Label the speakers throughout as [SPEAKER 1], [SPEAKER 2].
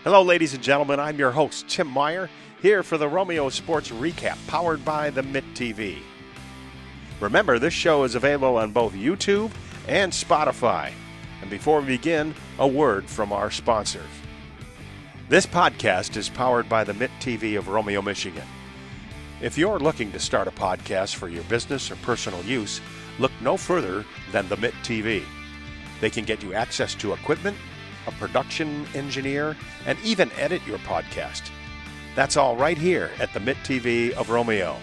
[SPEAKER 1] Hello, ladies and gentlemen. I'm your host, Tim Meyer, here for the Romeo Sports Recap, powered by the Mitt TV. Remember, this show is available on both YouTube and Spotify. And before we begin, a word from our sponsors. This podcast is powered by the Mitt TV of Romeo, Michigan. If you're looking to start a podcast for your business or personal use, look no further than the Mitt TV. They can get you access to equipment, a production engineer, and even edit your podcast. That's all right here at the Mitt TV of Romeo.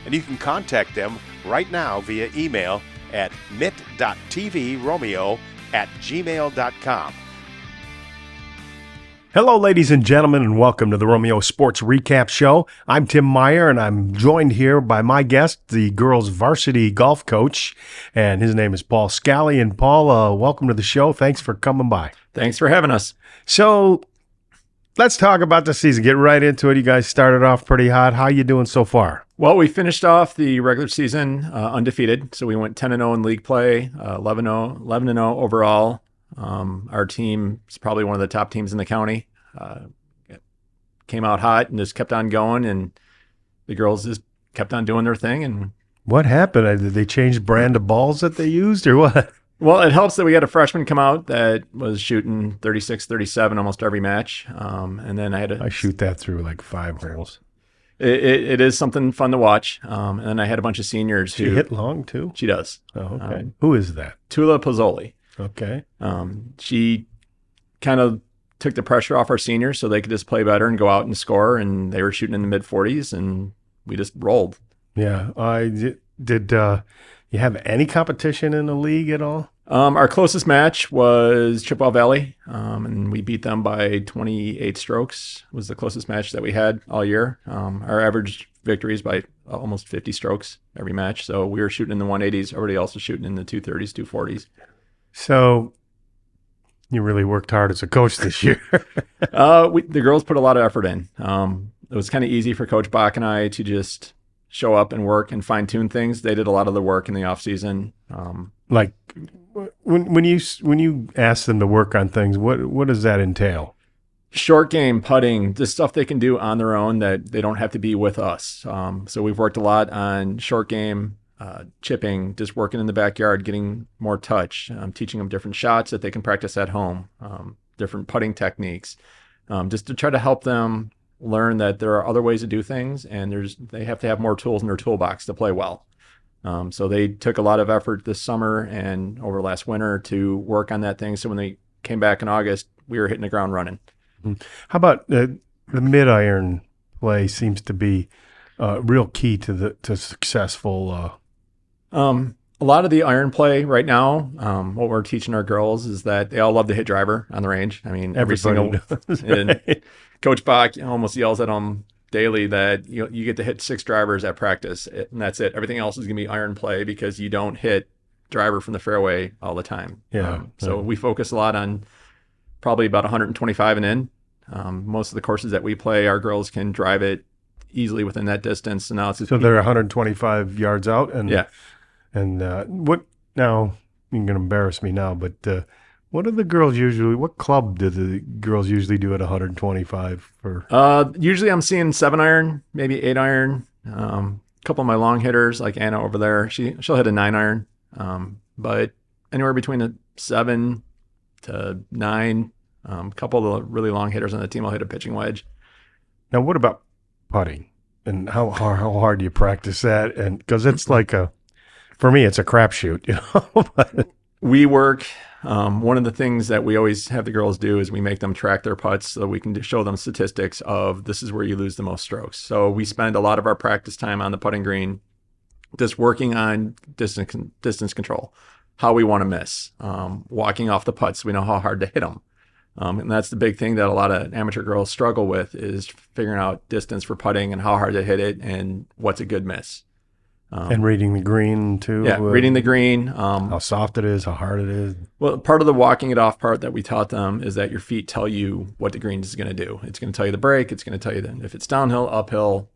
[SPEAKER 1] And you can contact them right now via email at mitt.tvromeo@gmail.com. Hello, ladies and gentlemen, and welcome to the Romeo Sports Recap Show. I'm Tim Meyer, and I'm joined here by my guest, the girls' varsity golf coach, and his name is Paul Scally. And Paul, welcome to the show. Thanks for coming by.
[SPEAKER 2] Thanks for having us.
[SPEAKER 1] So let's talk about the season. Get right into it. You guys started off pretty hot. How you doing so far?
[SPEAKER 2] Well, we finished off the regular season undefeated. So we went 10-0 in league play, 11-0 overall. Our team is probably one of the top teams in the county. Came out hot and just kept on going, and the girls just kept on doing their thing. And
[SPEAKER 1] what happened? Did they change the brand of balls that they used, or what?
[SPEAKER 2] Well, it helps that we had a freshman come out that was shooting 36, 37 almost every match. And then I
[SPEAKER 1] shoot that through like 5 holes.
[SPEAKER 2] It is something fun to watch. And then I had a bunch of seniors who...
[SPEAKER 1] She hit long too?
[SPEAKER 2] She does.
[SPEAKER 1] Oh, okay. Who is that?
[SPEAKER 2] Tula Pozzoli.
[SPEAKER 1] Okay.
[SPEAKER 2] She kind of took the pressure off our seniors so they could just play better and go out and score. And they were shooting in the mid-40s, and we just rolled.
[SPEAKER 1] Yeah. Did you have any competition in the league at all?
[SPEAKER 2] Our closest match was Chippewa Valley, and we beat them by 28 strokes. Was the closest match that we had all year. Our average victories by almost 50 strokes every match. So we were shooting in the 180s. Everybody else was shooting in the 230s, 240s.
[SPEAKER 1] So you really worked hard as a coach this year.
[SPEAKER 2] The girls put a lot of effort in. It was kind of easy for Coach Bach and I to just show up and work and fine tune things. They did a lot of the work in the off season.
[SPEAKER 1] Like when you ask them to work on things, what does that entail?
[SPEAKER 2] Short game, putting, the stuff they can do on their own that they don't have to be with us. So we've worked a lot on short game, chipping, just working in the backyard, getting more touch, teaching them different shots that they can practice at home, different putting techniques, just to try to help them learn that there are other ways to do things, and they have to have more tools in their toolbox to play well. So they took a lot of effort this summer and over last winter to work on that thing. So when they came back in August, we were hitting the ground running.
[SPEAKER 1] How about the mid-iron play seems to be real key to successful.
[SPEAKER 2] A lot of the iron play right now, what we're teaching our girls is that they all love to hit driver on the range. I mean, every single
[SPEAKER 1] does, right?
[SPEAKER 2] And Coach Bach almost yells at them daily that you get to hit 6 drivers at practice, and that's it. Everything else is going to be iron play because you don't hit driver from the fairway all the time.
[SPEAKER 1] Yeah.
[SPEAKER 2] So we focus a lot on probably about 125 and in. Most of the courses that we play, our girls can drive it easily within that distance. And now
[SPEAKER 1] so they're 125 yards out, and
[SPEAKER 2] yeah.
[SPEAKER 1] And what now? You're going to embarrass me now, but what do the girls usually? What club do the girls usually do at 125 for?
[SPEAKER 2] Usually I'm seeing 7-iron, maybe 8-iron. A couple of my long hitters, like Anna over there, she'll hit a 9-iron. But anywhere between a 7 to 9. A couple of the really long hitters on the team will hit a pitching wedge.
[SPEAKER 1] Now, what about putting? And how hard do you practice that? And because it's like for me, it's a crapshoot, But
[SPEAKER 2] we work. One of the things that we always have the girls do is we make them track their putts so we can show them statistics of this is where you lose the most strokes. So we spend a lot of our practice time on the putting green just working on distance control, how we want to miss, walking off the putts so we know how hard to hit them. And that's the big thing that a lot of amateur girls struggle with is figuring out distance for putting and how hard to hit it and what's a good miss.
[SPEAKER 1] And reading the green too.
[SPEAKER 2] Yeah, reading the green.
[SPEAKER 1] How soft it is, how hard it is.
[SPEAKER 2] Well, part of the walking it off part that we taught them is that your feet tell you what the green is going to do. It's going to tell you the break. It's going to tell you if it's downhill, uphill.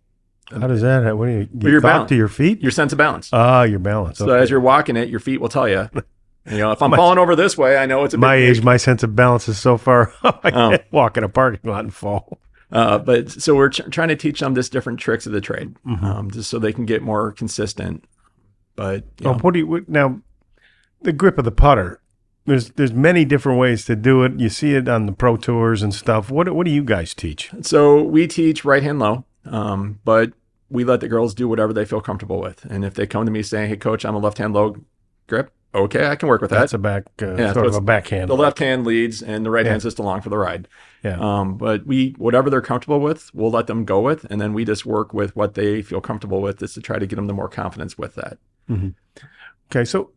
[SPEAKER 1] How does that? What do you talk to your feet?
[SPEAKER 2] Your sense of balance.
[SPEAKER 1] Ah, your balance.
[SPEAKER 2] So as you're walking it, your feet will tell you If I'm falling over this way, I know it's a big
[SPEAKER 3] my age.
[SPEAKER 2] break.
[SPEAKER 3] My sense of balance is so far up. I can't walk in a parking lot and fall.
[SPEAKER 2] But so we're trying to teach them just different tricks of the trade, just so they can get more consistent. But
[SPEAKER 3] now? The grip of the putter. There's many different ways to do it. You see it on the pro tours and stuff. What do you guys teach?
[SPEAKER 2] So we teach right hand low, but we let the girls do whatever they feel comfortable with. And if they come to me saying, "Hey, coach, I'm a left hand low grip," okay, I can work with that.
[SPEAKER 3] That's a sort of a backhand.
[SPEAKER 2] The left hand leads, and the right hand's just along for the ride.
[SPEAKER 3] Yeah.
[SPEAKER 2] But whatever they're comfortable with, we'll let them go with, and then we just work with what they feel comfortable with, just to try to get them the more confidence with that.
[SPEAKER 3] Mm-hmm. Okay, so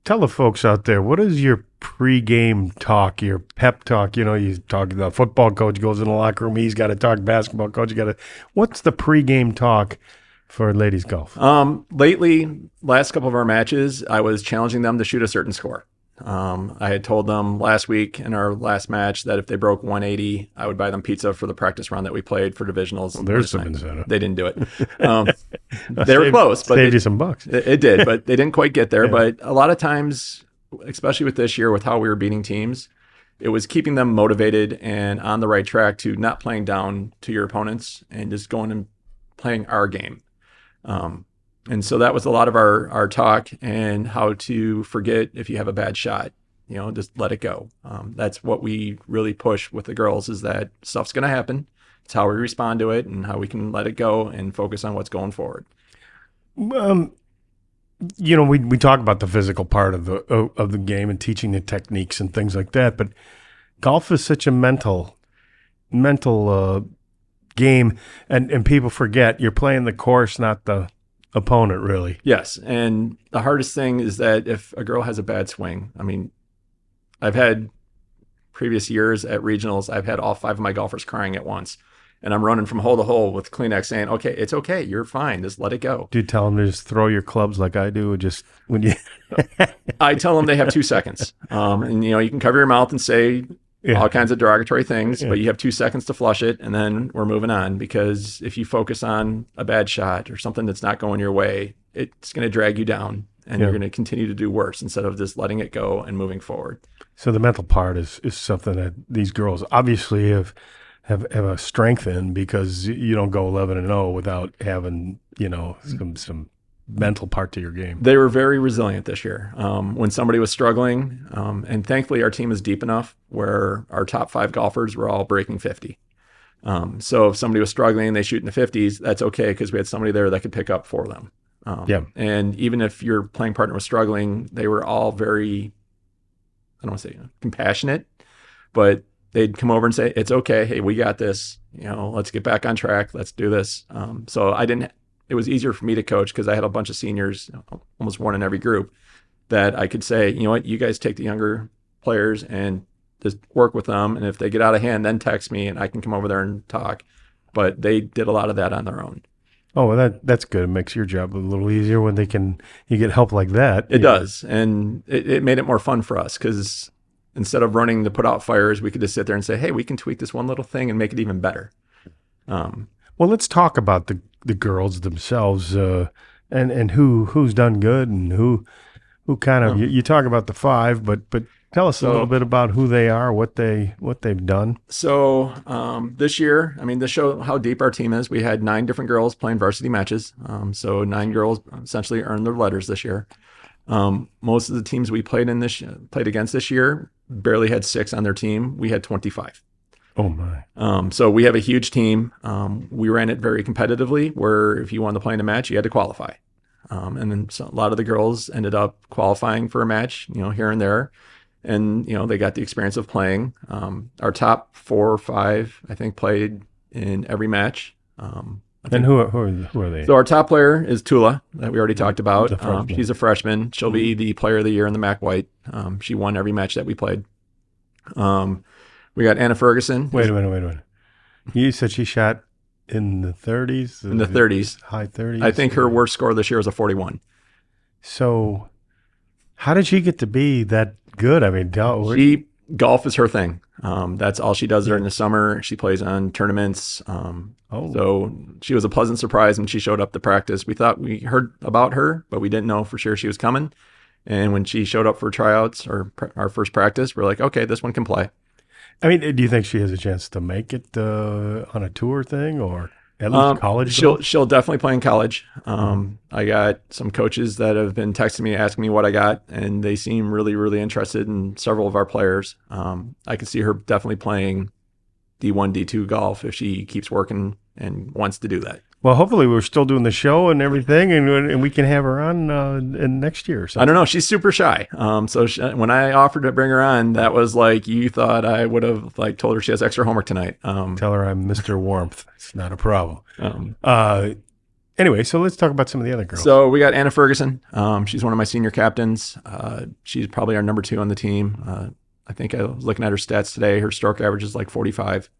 [SPEAKER 3] tell the folks out there, what is your pregame talk, your pep talk? You talk, the football coach goes in the locker room, he's got to talk basketball coach. What's the pregame talk for ladies golf?
[SPEAKER 2] Lately, last couple of our matches, I was challenging them to shoot a certain score. I had told them last week in our last match that if they broke 180, I would buy them pizza for the practice round that we played for divisionals.
[SPEAKER 3] Well, there's some incentive.
[SPEAKER 2] They didn't do it. They were close, but
[SPEAKER 3] saved you some bucks.
[SPEAKER 2] It did, but they didn't quite get there. Yeah. But a lot of times, especially with this year, with how we were beating teams, it was keeping them motivated and on the right track to not playing down to your opponents and just going and playing our game. And so that was a lot of our talk, and how to forget if you have a bad shot, just let it go. That's what we really push with the girls, is that stuff's going to happen. It's how we respond to it and how we can let it go and focus on what's going forward.
[SPEAKER 3] We talk about the physical part of the game and teaching the techniques and things like that, but golf is such a mental game, and people forget you're playing the course, not the opponent, really.
[SPEAKER 2] Yes, and the hardest thing is that if a girl has a bad swing, I've had previous years at regionals, I've had all 5 of my golfers crying at once, and I'm running from hole to hole with Kleenex saying, "Okay, it's okay, you're fine, just let it go."
[SPEAKER 3] Do you tell them to just throw your clubs like I do, or just when you?
[SPEAKER 2] I tell them they have 2 seconds, and you can cover your mouth and say all kinds of derogatory things, but you have 2 seconds to flush it, and then we're moving on. Because if you focus on a bad shot or something that's not going your way, it's going to drag you down, and you're going to continue to do worse instead of just letting it go and moving forward.
[SPEAKER 3] So the mental part is something that these girls obviously have a strength in, because you don't go 11-0 without having some mental part to your game.
[SPEAKER 2] They were very resilient this year. When somebody was struggling, and thankfully our team is deep enough where our top 5 golfers were all breaking 50. So if somebody was struggling and they shoot in the 50s, that's okay, because we had somebody there that could pick up for them. And even if your playing partner was struggling, they were all very, I don't want to say compassionate, but they'd come over and say, "It's okay. Hey, we got this. Let's get back on track. Let's do this." So it was easier for me to coach, because I had a bunch of seniors, almost one in every group, that I could say, "You know what, you guys take the younger players and just work with them. And if they get out of hand, then text me and I can come over there and talk." But they did a lot of that on their own.
[SPEAKER 3] Oh, well, that's good. It makes your job a little easier when you get help like that.
[SPEAKER 2] It does. And it made it more fun for us, because instead of running to put out fires, we could just sit there and say, "Hey, we can tweak this one little thing and make it even better."
[SPEAKER 3] Well, let's talk about the girls themselves, and who's done good and who kind of you talk about the 5, but tell us a little bit about who they are, what they've done.
[SPEAKER 2] So this year, to show how deep our team is, we had 9 different girls playing varsity matches. So 9 girls essentially earned their letters this year. Most of the teams we played against this year barely had 6 on their team. We had 25.
[SPEAKER 3] Oh my!
[SPEAKER 2] So we have a huge team. We ran it very competitively, where if you wanted to play in a match, you had to qualify. And then a lot of the girls ended up qualifying for a match, here and there. And, they got the experience of playing. Our top 4 or 5, I think, played in every match.
[SPEAKER 3] And who are they?
[SPEAKER 2] So our top player is Tula, that we already talked about. She's a freshman. She'll be the player of the year in the MAC White. She won every match that we played. We got Anna Ferguson.
[SPEAKER 3] Wait a minute. You said she shot in the 30s?
[SPEAKER 2] In the 30s.
[SPEAKER 3] High 30s?
[SPEAKER 2] I think her worst score this year was a 41.
[SPEAKER 3] So how did she get to be that good?
[SPEAKER 2] Golf is her thing. That's all she does during the summer. She plays on tournaments. So she was a pleasant surprise when she showed up to practice. We thought we heard about her, but we didn't know for sure she was coming. And when she showed up for tryouts or our first practice, we're like, okay, this one can play.
[SPEAKER 3] I mean, do you think she has a chance to make it on a tour thing or at least college golf?
[SPEAKER 2] She'll definitely play in college. I got some coaches that have been texting me, asking me what I got, and they seem really, really interested in several of our players. I can see her definitely playing D1, D2 golf if she keeps working and wants to do that.
[SPEAKER 3] Well, hopefully we're still doing the show and everything, and we can have her on in next year or something.
[SPEAKER 2] I don't know. She's super shy. So when I offered to bring her on, that was like you thought I would have like told her she has extra homework tonight.
[SPEAKER 3] Tell her I'm Mr. Warmth. It's not a problem. Anyway, so let's talk about some of the other girls.
[SPEAKER 2] So we got Anna Ferguson. She's one of my senior captains. She's probably our number 2 on the team. I think I was looking at her stats today. Her stroke average is like 45.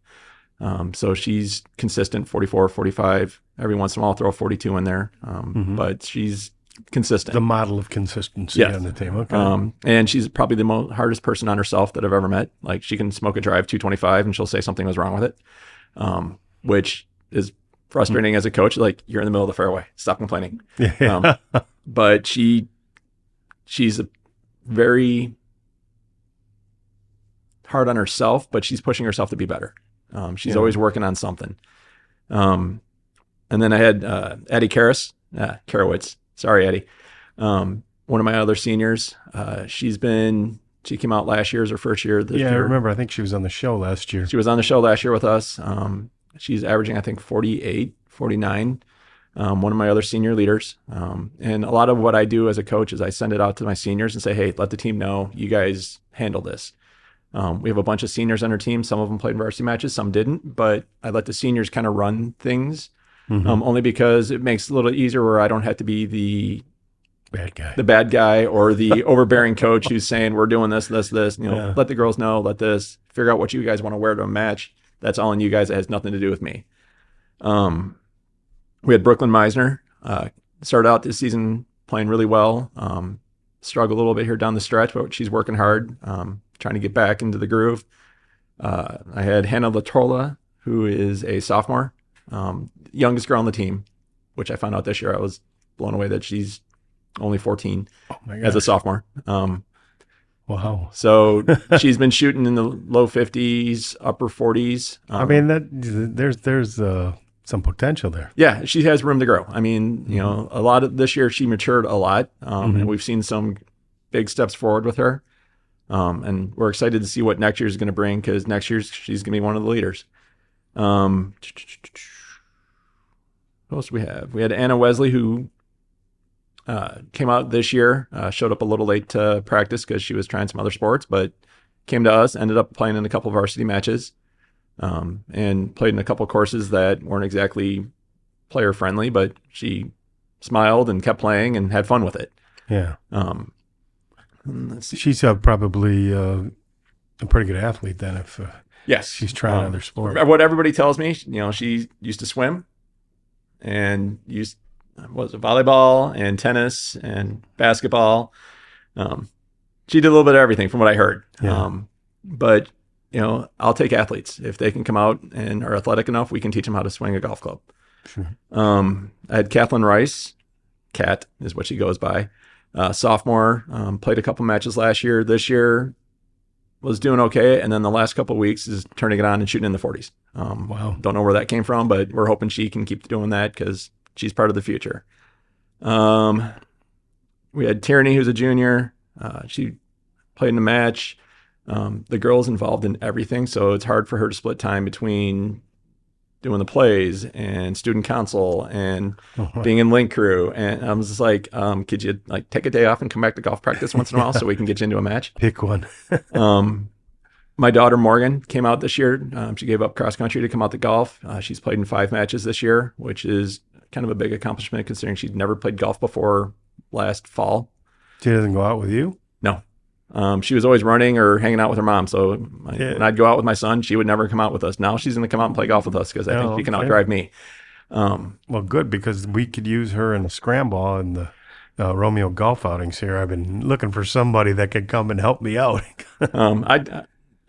[SPEAKER 2] So she's consistent, 44, 45. Every once in a while, I'll throw a 42 in there. But she's consistent.
[SPEAKER 3] The model of consistency on the team. Okay.
[SPEAKER 2] And she's probably the hardest person on herself that I've ever met. Like she can smoke a drive 225 and she'll say something was wrong with it, which is frustrating as a coach. Like you're in the middle of the fairway, stop complaining. But she's a very hard on herself, but she's pushing herself to be better. She's always working on something. And then I had Eddie Karowitz. Sorry, Eddie. One of my other seniors. She came out last year as her first year.
[SPEAKER 3] I remember. I think she was on the show last year.
[SPEAKER 2] She was on the show last year with us. She's averaging, I think, 48, 49. One of my other senior leaders. And a lot of what I do as a coach is I send it out to my seniors and say, hey, let the team know you guys handle this. We have a bunch of seniors on our team. Some of them played varsity matches, some didn't. But I let the seniors kind of run things, only because it makes it a little easier where I don't have to be the bad guy or the overbearing coach who's saying we're doing this. Let the girls know. Let this figure out what you guys want to wear to a match. That's all on you guys. It has nothing to do with me. We had Brooklyn Meisner started out this season playing really well. Struggled a little bit here down the stretch, but she's working hard. Trying to get back into the groove. I had Hannah Latola, who is a sophomore, youngest girl on the team, which I found out this year. I was blown away that she's only 14 as a sophomore.
[SPEAKER 3] Wow.
[SPEAKER 2] So she's been shooting in the low 50s, upper 40s.
[SPEAKER 3] I mean, there's some potential there.
[SPEAKER 2] Yeah, she has room to grow. I mean, a lot of this year she matured a lot, and we've seen some big steps forward with her. And we're excited to see what next year is going to bring, because next year she's going to be one of the leaders. Who else do we have? We had Anna Wesley, who came out this year, showed up a little late to practice because she was trying some other sports, but came to us, ended up playing in a couple of varsity matches, and played in a couple of courses that weren't exactly player friendly, but she smiled and kept playing and had fun with it.
[SPEAKER 3] Yeah. She's probably a pretty good athlete then if
[SPEAKER 2] yes,
[SPEAKER 3] she's trying other sports.
[SPEAKER 2] What everybody tells me, she used to swim and used volleyball and tennis and basketball. She did a little bit of everything from what I heard.
[SPEAKER 3] Yeah.
[SPEAKER 2] But I'll take athletes. If they can come out and are athletic enough, we can teach them how to swing a golf club.
[SPEAKER 3] Sure.
[SPEAKER 2] I had Kathleen Rice. Kat is what she goes by. Sophomore, played a couple matches last year. This year was doing okay, and then the last couple of weeks is turning it on and shooting in the 40s.
[SPEAKER 3] Wow.
[SPEAKER 2] Don't know where that came from, but we're hoping she can keep doing that because she's part of the future. We had Tierney, who's a junior. She played in a match. The girl's involved in everything, so it's hard for her to split time between doing the plays and student council and being in link crew. And I was just like, could you take a day off and come back to golf practice once in a while so we can get you into a match?
[SPEAKER 3] Pick one.
[SPEAKER 2] My daughter Morgan came out this year. She gave up cross country to come out to golf. She's played in 5 matches this year, which is kind of a big accomplishment considering she'd never played golf before last fall.
[SPEAKER 3] She doesn't go out with you?
[SPEAKER 2] No. She was always running or hanging out with her mom. So when I'd go out with my son, she would never come out with us. Now she's going to come out and play golf with us because I think she can outdrive me.
[SPEAKER 3] Well, good, because we could use her in the scramble and the Romeo golf outings here. I've been looking for somebody that could come and help me out.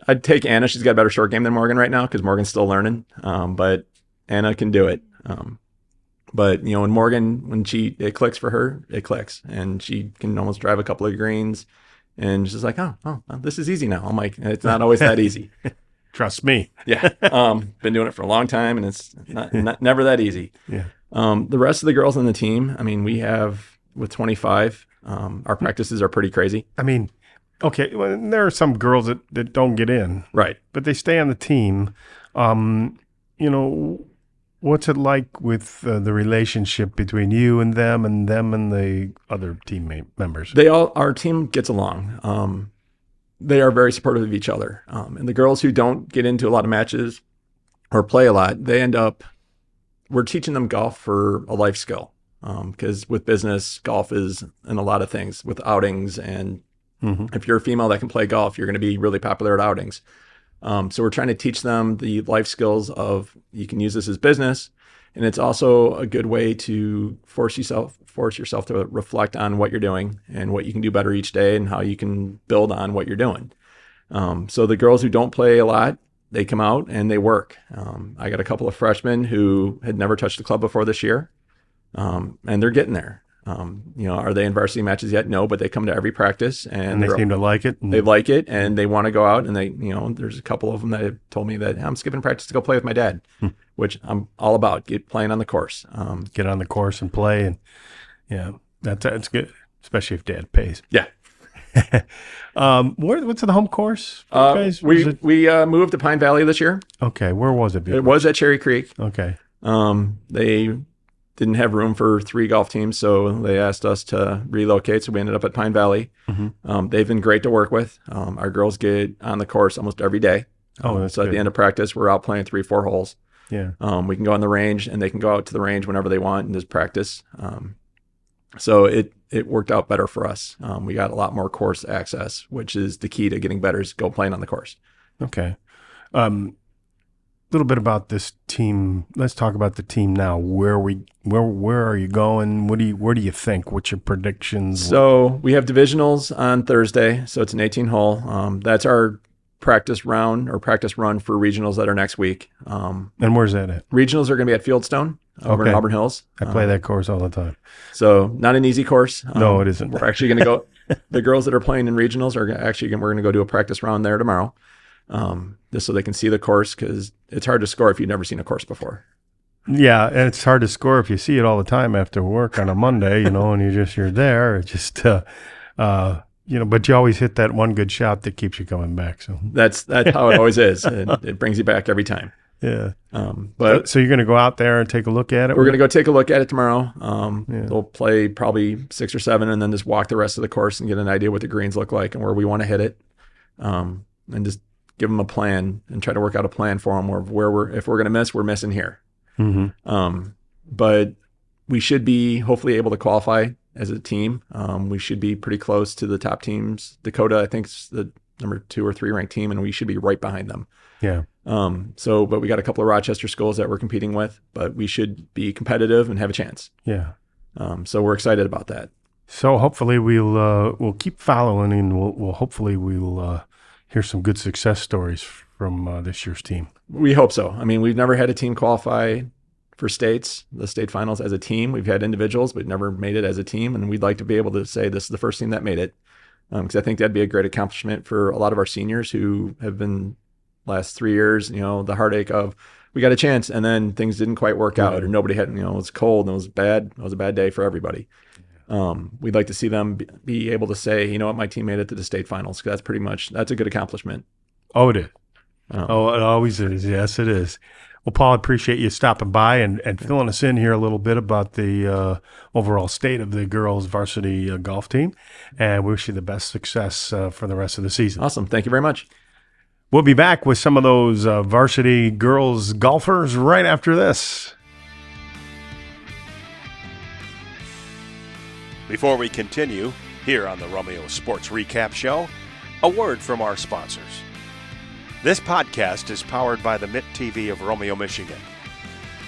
[SPEAKER 2] I'd take Anna. She's got a better short game than Morgan right now because Morgan's still learning. But Anna can do it. But, in Morgan, when it clicks for her, it clicks. And she can almost drive a couple of greens. And she's like, oh, this is easy now. I'm like, it's not always that easy.
[SPEAKER 3] Trust me.
[SPEAKER 2] Yeah. Been doing it for a long time, and it's never that easy.
[SPEAKER 3] Yeah.
[SPEAKER 2] The rest of the girls on the team, we have, with 25, our practices are pretty crazy.
[SPEAKER 3] Okay, well, there are some girls that don't get in.
[SPEAKER 2] Right.
[SPEAKER 3] But they stay on the team. What's it like with the relationship between you and them and the other teammate members?
[SPEAKER 2] Our team gets along. They are very supportive of each other. And the girls who don't get into a lot of matches or play a lot, we're teaching them golf for a life skill. Because with business, golf is in a lot of things with outings. And if you're a female that can play golf, you're going to be really popular at outings. So we're trying to teach them the life skills of you can use this as business. And it's also a good way to force yourself to reflect on what you're doing and what you can do better each day and how you can build on what you're doing. So the girls who don't play a lot, they come out and they work. I got a couple of freshmen who had never touched the club before this year, and they're getting there. Are they in varsity matches yet? No, but they come to every practice and
[SPEAKER 3] they seem to like it.
[SPEAKER 2] They like it and they want to go out, and there's a couple of them that have told me that I'm skipping practice to go play with my dad, which I'm all about. Get playing on the course.
[SPEAKER 3] Get on the course and play. And yeah, that's good, especially if dad pays.
[SPEAKER 2] Yeah.
[SPEAKER 3] What's the home course? Guys?
[SPEAKER 2] We moved to Pine Valley this year.
[SPEAKER 3] Okay. Where was it before?
[SPEAKER 2] It was at Cherry Creek.
[SPEAKER 3] Okay.
[SPEAKER 2] They didn't have room for 3 golf teams, so they asked us to relocate. So we ended up at Pine Valley. They've been great to work with. Our girls get on the course almost every day.
[SPEAKER 3] Oh, that's
[SPEAKER 2] so at the end of practice, we're out playing 3-4 holes.
[SPEAKER 3] Yeah.
[SPEAKER 2] We can go on the range, and they can go out to the range whenever they want and just practice. So it worked out better for us. We got a lot more course access, which is the key to getting better, is go playing on the course.
[SPEAKER 3] Okay. Little bit about this team. Let's talk about the team now. Where are you going? Where do you think? What's your predictions?
[SPEAKER 2] So we have divisionals on Thursday. So it's an 18-hole. That's our practice round or practice run for regionals that are next week.
[SPEAKER 3] And where's that at?
[SPEAKER 2] Regionals are going to be at Fieldstone over in Auburn Hills.
[SPEAKER 3] I play that course all the time.
[SPEAKER 2] So not an easy course.
[SPEAKER 3] No, it isn't.
[SPEAKER 2] We're actually going to go. The girls that are playing in regionals we're going to go do a practice round there tomorrow. Just so they can see the course, because it's hard to score if you've never seen a course before.
[SPEAKER 3] Yeah, and it's hard to score if you see it all the time after work on a Monday, and you're there. It's just, but you always hit that one good shot that keeps you coming back. So
[SPEAKER 2] that's how it always is. It brings you back every time.
[SPEAKER 3] Yeah.
[SPEAKER 2] But
[SPEAKER 3] so you're going to go out there and take a look at it?
[SPEAKER 2] We're going to go take a look at it tomorrow.
[SPEAKER 3] Yeah.
[SPEAKER 2] They'll play probably 6 or 7 and then just walk the rest of the course and get an idea what the greens look like and where we want to hit it. And just give them a plan and try to work out a plan for them where if we're going to miss, we're missing here. But we should be hopefully able to qualify as a team. We should be pretty close to the top teams. Dakota, I think, is the number 2 or 3 ranked team, and we should be right behind them.
[SPEAKER 3] Yeah.
[SPEAKER 2] But we got a couple of Rochester schools that we're competing with, but we should be competitive and have a chance.
[SPEAKER 3] Yeah.
[SPEAKER 2] So we're excited about that.
[SPEAKER 3] So hopefully we'll keep following, and we'll hear some good success stories from this year's team.
[SPEAKER 2] We hope so. We've never had a team qualify for the state finals as a team. We've had individuals, but never made it as a team. And we'd like to be able to say this is the first team that made it. Because I think that'd be a great accomplishment for a lot of our seniors who have been last 3 years, the heartache of we got a chance and then things didn't quite work out, or nobody had, it was cold and it was bad. It was a bad day for everybody. We'd like to see them be able to say, my team made it to the state finals. Cause that's a good accomplishment.
[SPEAKER 3] Oh, it is. It always is. Yes, it is. Well, Paul, I appreciate you stopping by and filling us in here a little bit about the overall state of the girls varsity golf team, and we wish you the best success for the rest of the season.
[SPEAKER 2] Awesome. Thank you very much.
[SPEAKER 3] We'll be back with some of those varsity girls golfers right after this.
[SPEAKER 1] Before we continue, here on the Romeo Sports Recap Show, a word from our sponsors. This podcast is powered by the Mitt TV of Romeo, Michigan.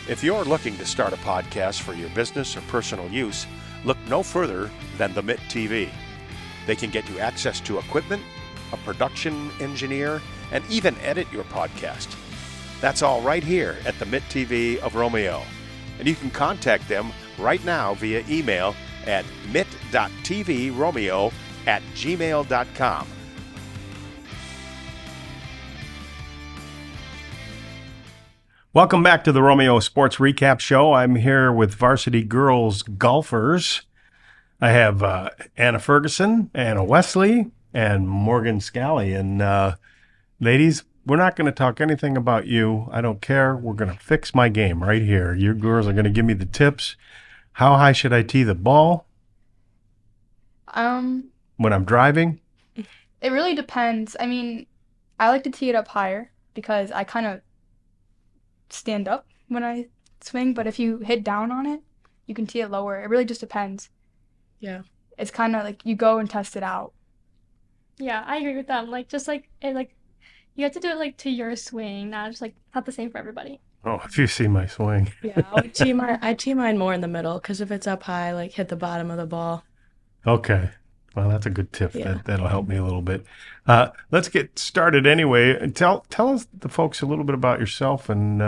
[SPEAKER 1] If you're looking to start a podcast for your business or personal use, look no further than the Mitt TV. They can get you access to equipment, a production engineer, and even edit your podcast. That's all right here at the Mitt TV of Romeo. And you can contact them right now via email at mitttvromeo@gmail.com.
[SPEAKER 3] Welcome back to the Romeo Sports Recap Show. I'm here with varsity girls golfers. I have Anna Ferguson, Anna Wesley, and Morgan Scally. And ladies, we're not going to talk anything about you. I don't care. We're going to fix my game right here. You girls are going to give me the tips. How high should I tee the ball? When I'm driving?
[SPEAKER 4] It really depends. I mean, I like to tee it up higher because I kind of stand up when I swing, but if you hit down on it, you can tee it lower. It really just depends.
[SPEAKER 5] Yeah.
[SPEAKER 4] It's kind of like you go and test it out.
[SPEAKER 5] Yeah, I agree with them. Like, just like, you have to do it like to your swing, not the same for everybody.
[SPEAKER 3] Oh, if you see my swing.
[SPEAKER 5] Yeah, I tee mine more in the middle because if it's up high, like hit the bottom of the ball.
[SPEAKER 3] Okay. Well, that's a good tip.
[SPEAKER 5] Yeah.
[SPEAKER 3] That'll help me a little bit. Let's get started anyway. Tell us, the folks, a little bit about yourself and,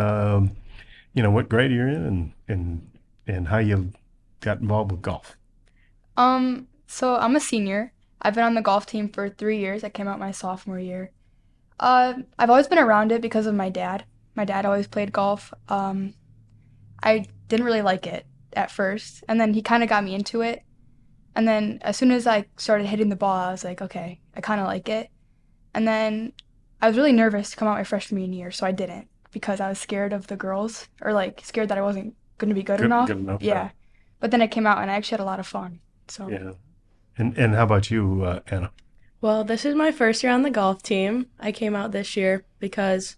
[SPEAKER 3] what grade you're in and how you got involved with golf.
[SPEAKER 4] So I'm a senior. I've been on the golf team for 3 years. I came out my sophomore year. I've always been around it because of my dad. My dad always played golf. I didn't really like it at first, and then he kind of got me into it. And then as soon as I started hitting the ball, I was like, okay, I kind of like it. And then I was really nervous to come out my freshman year, so I didn't because I was scared of the girls, or like scared that I wasn't going to be good enough.
[SPEAKER 3] Good enough.
[SPEAKER 4] Yeah. But then I came out and I actually had a lot of fun. So
[SPEAKER 3] Yeah. And how about you, Anna?
[SPEAKER 5] Well, this is my first year on the golf team. I came out this year because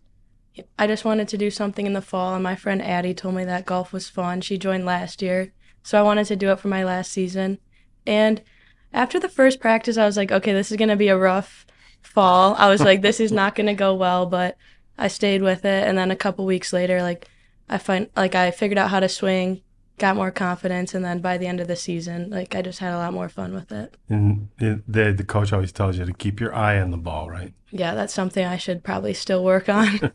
[SPEAKER 5] I just wanted to do something in the fall, and my friend Addie told me that golf was fun. She joined last year, so I wanted to do it for my last season. And after the first practice, I was like, okay, this is going to be a rough fall. I was like, this is not going to go well, but I stayed with it. And then a couple weeks later, I figured out how to swing, got more confidence, and then by the end of the season, I just had a lot more fun with it.
[SPEAKER 3] And the coach always tells you to keep your eye on the ball, right?
[SPEAKER 5] Yeah, that's something I should probably still work on.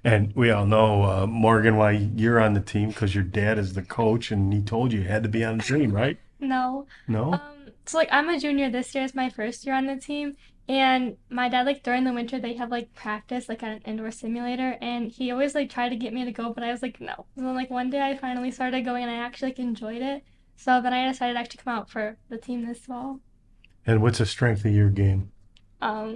[SPEAKER 3] And we all know, Morgan, why you're on the team, because your dad is the coach, and he told you had to be on the team, right?
[SPEAKER 6] No.
[SPEAKER 3] No?
[SPEAKER 6] So I'm a junior this year. It's my first year on the team. And my dad, during the winter, they have practice at an indoor simulator, and he always tried to get me to go, but I was like, no. So then one day I finally started going, and I actually enjoyed it. So then I decided to actually come out for the team this fall.
[SPEAKER 3] And what's the strength of your game?
[SPEAKER 6] Well,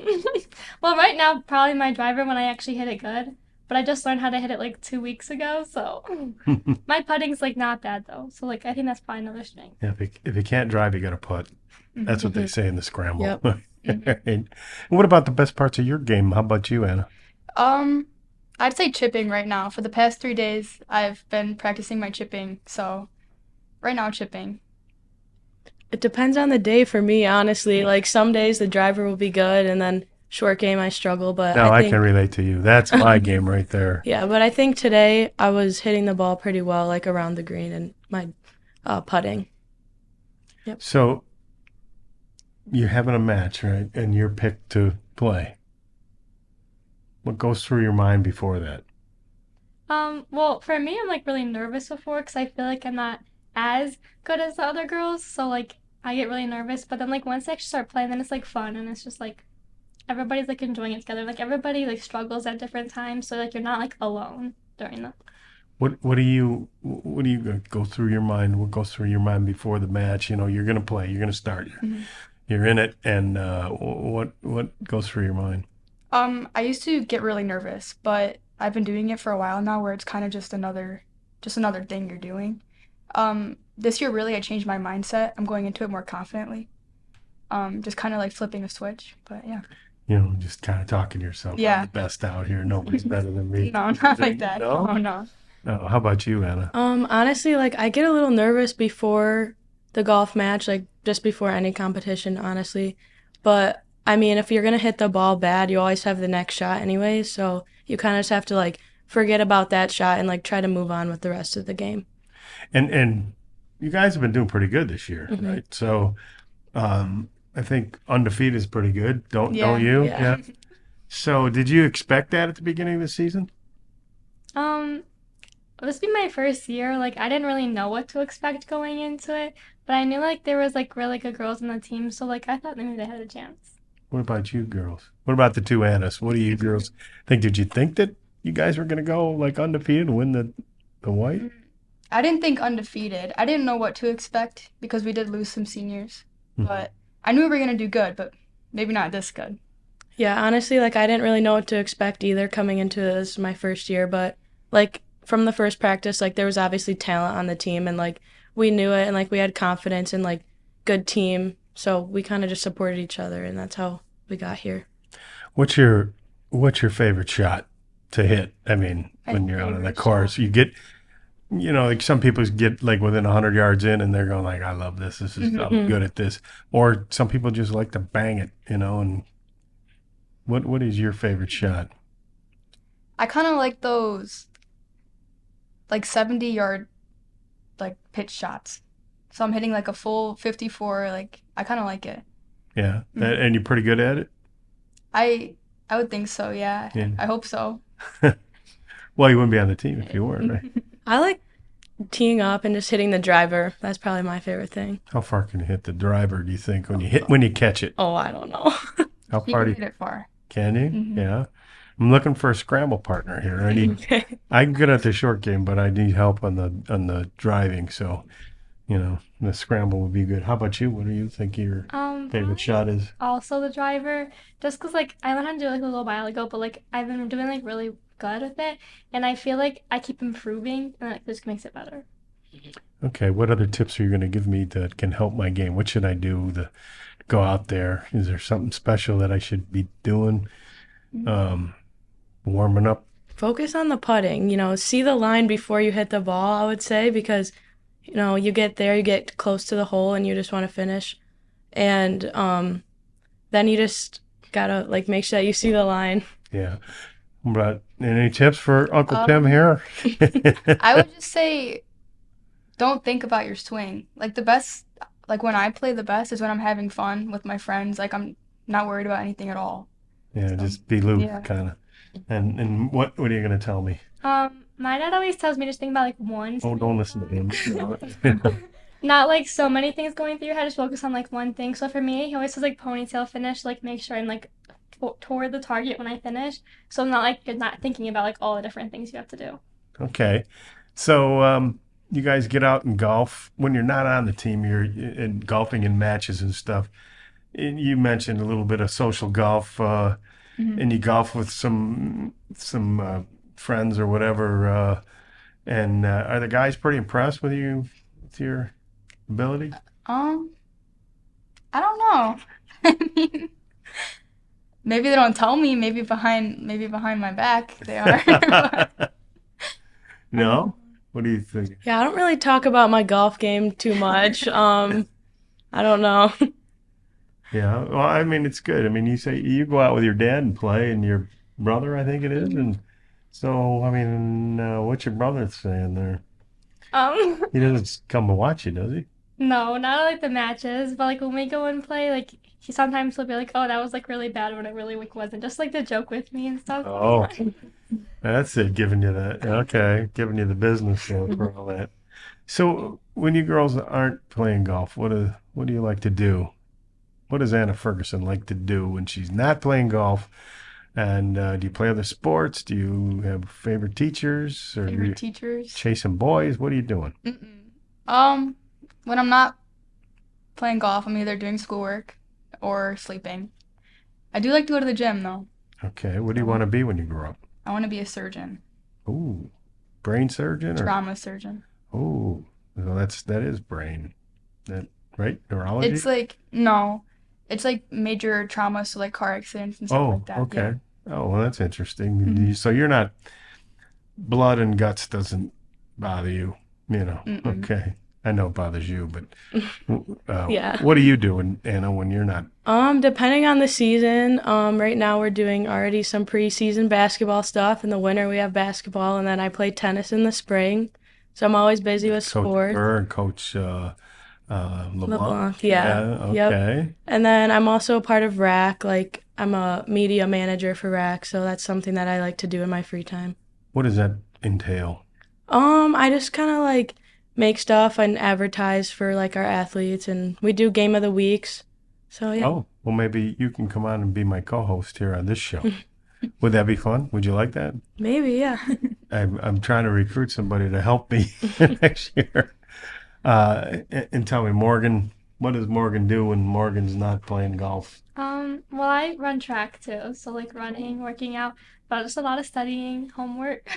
[SPEAKER 6] right now, probably my driver when I actually hit it good. But I just learned how to hit it 2 weeks ago, so my putting's not bad though. So I think that's probably another strength.
[SPEAKER 3] Yeah, if you can't drive, you got to putt. That's what they say in the scramble.
[SPEAKER 5] Yep.
[SPEAKER 3] And what about the best parts of your game? How about you, Anna?
[SPEAKER 4] I'd say chipping right now. For the past 3 days, I've been practicing my chipping. So right now, chipping.
[SPEAKER 5] It depends on the day for me, honestly. Some days the driver will be good, and then short game I struggle, but
[SPEAKER 3] No,
[SPEAKER 5] I
[SPEAKER 3] can relate to you. That's my game right there.
[SPEAKER 5] Yeah, but I think today I was hitting the ball pretty well, around the green and my putting. Yep.
[SPEAKER 3] So you're having a match, right? And you're picked to play. What goes through your mind before that?
[SPEAKER 6] Well, for me, I'm really nervous before because I feel I'm not as good as the other girls. So I get really nervous, but then once I actually start playing, then it's fun, and it's just everybody's enjoying it together. Everybody struggles at different times, so you're not alone during the.
[SPEAKER 3] What do you go through your mind? What goes through your mind before the match? You're gonna play. You're gonna start. You're in it, and what goes through your mind?
[SPEAKER 4] I used to get really nervous, but I've been doing it for a while now, where it's kind of just another thing you're doing. This year, really, I changed my mindset. I'm going into it more confidently. Just kind of flipping a switch, but yeah.
[SPEAKER 3] Just kind of talking to yourself.
[SPEAKER 4] Yeah.
[SPEAKER 3] I'm the best out here. Nobody's better than me.
[SPEAKER 4] No, not like that.
[SPEAKER 3] No?
[SPEAKER 4] Oh, no.
[SPEAKER 3] No. How about you, Anna?
[SPEAKER 5] Honestly, I get a little nervous before the golf match, just before any competition, honestly. But I mean, if you're gonna hit the ball bad, you always have the next shot anyway, so you kind of just have to forget about that shot and try to move on with the rest of the game.
[SPEAKER 3] And you guys have been doing pretty good this year, right? So, I think undefeated is pretty good. Don't you?
[SPEAKER 5] Yeah.
[SPEAKER 3] So, did you expect that at the beginning of the season?
[SPEAKER 6] this would be my first year. Like, I didn't really know what to expect going into it, but I knew like there was like really good girls on the team, so like I thought maybe they had a chance.
[SPEAKER 3] What about you girls? What about the two Annas? What do you girls think? Did you think that you guys were going to go like undefeated and win the white?
[SPEAKER 4] I didn't think undefeated. I didn't know what to expect because we did lose some seniors. But I knew we were going to do good, but maybe not this good.
[SPEAKER 5] Yeah, honestly, like I didn't really know what to expect either coming into this my first year, but like from the first practice, like there was obviously talent on the team and like we knew it and like we had confidence and like good team, so we kind of just supported each other and that's how we got here.
[SPEAKER 3] What's your favorite shot to hit? I mean,
[SPEAKER 4] My
[SPEAKER 3] when you're out on the
[SPEAKER 4] favorite
[SPEAKER 3] course, you get, like some people get like within 100 yards in and they're going like, I love this. This is I'm good at this. Or some people just like to bang it, and what is your favorite shot?
[SPEAKER 4] I kind of like those like 70-yard like pitch shots. So I'm hitting like a full 54, like I kind of like it.
[SPEAKER 3] Yeah. And you're pretty good at it?
[SPEAKER 4] I would think so, yeah.
[SPEAKER 3] Yeah.
[SPEAKER 4] I hope so.
[SPEAKER 3] Well, you wouldn't be on the team if you weren't, right?
[SPEAKER 5] I like teeing up and just hitting the driver. That's probably my favorite thing.
[SPEAKER 3] How far can you hit the driver, do you think, when you catch it?
[SPEAKER 5] Oh, I don't know.
[SPEAKER 3] How
[SPEAKER 4] You
[SPEAKER 3] far
[SPEAKER 4] can
[SPEAKER 3] do
[SPEAKER 4] hit it far.
[SPEAKER 3] Can you? Yeah. I'm looking for a scramble partner here.
[SPEAKER 5] Okay.
[SPEAKER 3] I'm good at the short game, but I need help on the driving. So, the scramble would be good. How about you? What do you think your favorite shot is?
[SPEAKER 6] Also the driver, just because like I learned how to do it like a little while ago, but like I've been doing like really good with it, and I feel like I keep improving, and like this makes it better.
[SPEAKER 3] Okay. What other tips are you going to give me that can help my game? What should I do to go out there? Is there something special that I should be doing? Warming up?
[SPEAKER 5] Focus on the putting, see the line before you hit the ball, I would say, because you get there, you get close to the hole and you just want to finish. And then you just gotta like make sure that you see the line.
[SPEAKER 3] Yeah. But any tips for Uncle Tim here?
[SPEAKER 4] I would just say don't think about your swing. Like the best, like when I play the best is when I'm having fun with my friends. Like I'm not worried about anything at all.
[SPEAKER 3] Yeah, just be loose,
[SPEAKER 4] Yeah.
[SPEAKER 3] kind of. And what are you going to tell me?
[SPEAKER 6] My dad always tells me just think about like one
[SPEAKER 3] Oh,
[SPEAKER 6] thing.
[SPEAKER 3] don't listen to him.
[SPEAKER 6] Not like so many things going through your head, just focus on like one thing. So for me, he always says like ponytail finish, like make sure I'm like toward the target when I finish. So not like you're not thinking about like all the different things you have to do.
[SPEAKER 3] Okay. So you guys get out and golf. When you're not on the team, you're in golfing in matches and stuff. And you mentioned a little bit of social golf, and you golf with some friends or whatever. And are the guys pretty impressed with you, with your ability?
[SPEAKER 4] I don't know. I mean, maybe they don't tell me. Maybe behind my back they are.
[SPEAKER 3] No? What do you think?
[SPEAKER 5] Yeah, I don't really talk about my golf game too much. I don't know.
[SPEAKER 3] Yeah, well, I mean, it's good. I mean, you say you go out with your dad and play, and your brother, I think it is, and so I mean, what's your brother saying there? He doesn't come to watch you, does he?
[SPEAKER 6] No, not like the matches, but like when we go and play, like he sometimes will be like, "Oh, that was like really bad," when it really like wasn't. Just like to joke with me and stuff.
[SPEAKER 3] Oh, that's it, giving you that. Okay, giving you the business for all that. So, when you girls aren't playing golf, what do you like to do? What does Anna Ferguson like to do when she's not playing golf? And do you play other sports? Do you have favorite teachers? Or
[SPEAKER 4] Favorite teachers?
[SPEAKER 3] chasing boys? What are you doing?
[SPEAKER 4] When I'm not playing golf, I'm either doing schoolwork or sleeping. I do like to go to the gym though.
[SPEAKER 3] Okay, what do you want to be when you grow up?
[SPEAKER 4] I want to be a surgeon,
[SPEAKER 3] Ooh, brain surgeon? Or?
[SPEAKER 4] trauma surgeon.
[SPEAKER 3] Ooh, well, that is brain. That right? Neurology?
[SPEAKER 4] It's like no, it's like major trauma, so like car accidents and stuff like that.
[SPEAKER 3] Okay.
[SPEAKER 4] Yeah.
[SPEAKER 3] Oh, well, that's interesting. So you're not, blood and guts doesn't bother you,
[SPEAKER 4] Mm-mm.
[SPEAKER 3] Okay. I know it bothers you, but
[SPEAKER 5] Yeah.
[SPEAKER 3] what are you doing, Anna, when you're not?
[SPEAKER 5] Depending on the season, right now we're doing already some preseason basketball stuff. In the winter we have basketball, and then I play tennis in the spring. So I'm always busy with
[SPEAKER 3] Coach
[SPEAKER 5] sports.
[SPEAKER 3] Burr and Coach LeBlanc?
[SPEAKER 5] LeBlanc, yeah. Yep.
[SPEAKER 3] Okay.
[SPEAKER 5] And then I'm also a part of RAC. Like I'm a media manager for RAC, so that's something that I like to do in my free time.
[SPEAKER 3] What does that entail?
[SPEAKER 5] I just kind of like make stuff and advertise for like our athletes, and we do game of the weeks. So yeah.
[SPEAKER 3] Oh, well, maybe you can come on and be my co-host here on this show. Would that be fun? Would you like that?
[SPEAKER 5] Maybe, yeah.
[SPEAKER 3] I'm trying to recruit somebody to help me next year. And tell me, Morgan, what does Morgan do when Morgan's not playing golf?
[SPEAKER 6] Well, I run track too, so like running, working out, but just a lot of studying, homework.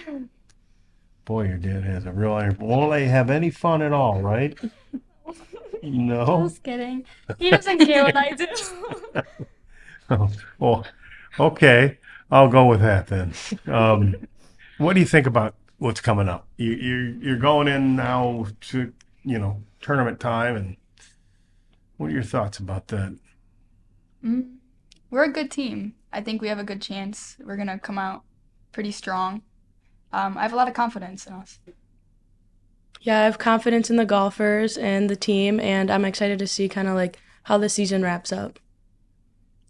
[SPEAKER 3] Boy, your dad has a real iron. Won't they have any fun at all, right? No?
[SPEAKER 6] Just kidding. He doesn't care what I do.
[SPEAKER 3] Oh, well, okay. I'll go with that then. What do you think about what's coming up? You're going in now to, tournament time, and what are your thoughts about that?
[SPEAKER 4] We're a good team. I think we have a good chance. We're going to come out pretty strong. I have a lot of confidence in us.
[SPEAKER 5] Yeah, I have confidence in the golfers and the team, and I'm excited to see kind of like how the season wraps up.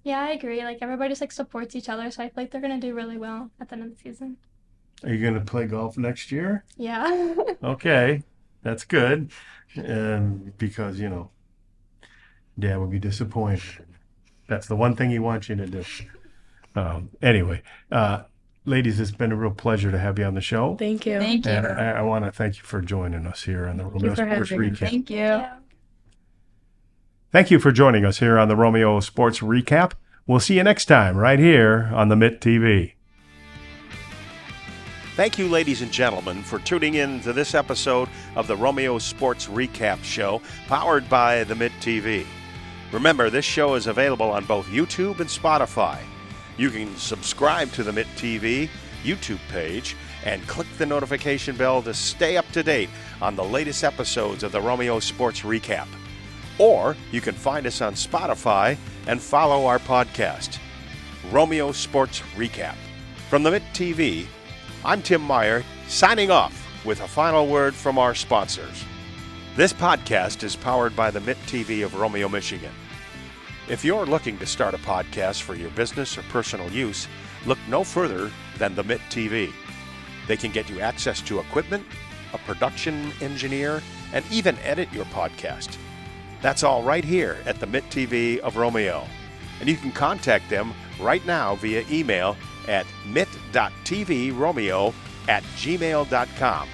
[SPEAKER 6] Yeah, I agree. Like everybody just like supports each other, so I feel like they're gonna do really well at the end of the season.
[SPEAKER 3] Are you going to play golf next year?
[SPEAKER 6] Yeah.
[SPEAKER 3] Okay, that's good. Because, Dad would be disappointed. That's the one thing he wants you to do. Anyway, ladies, it's been a real pleasure to have you on the show.
[SPEAKER 5] Thank you.
[SPEAKER 4] Thank you.
[SPEAKER 3] And I want to thank you for joining us here on the Romeo
[SPEAKER 5] for
[SPEAKER 3] Sports
[SPEAKER 5] having me.
[SPEAKER 3] Recap.
[SPEAKER 4] Thank you.
[SPEAKER 6] Yeah.
[SPEAKER 3] Thank you for joining us here on the Romeo Sports Recap. We'll see you next time right here on the Mitt TV.
[SPEAKER 1] Thank you, ladies and gentlemen, for tuning in to this episode of the Romeo Sports Recap Show, powered by the Mitt TV. Remember, this show is available on both YouTube and Spotify. You can subscribe to the Mitt TV YouTube page and click the notification bell to stay up to date on the latest episodes of the Romeo Sports Recap. Or you can find us on Spotify and follow our podcast, Romeo Sports Recap. From the Mitt TV, I'm Tim Meyer, signing off with a final word from our sponsors. This podcast is powered by the Mitt TV of Romeo, Michigan. If you're looking to start a podcast for your business or personal use, look no further than the Mitt TV. They can get you access to equipment, a production engineer, and even edit your podcast. That's all right here at the Mitt TV of Romeo. And you can contact them right now via email at mitt.tvromeo@gmail.com.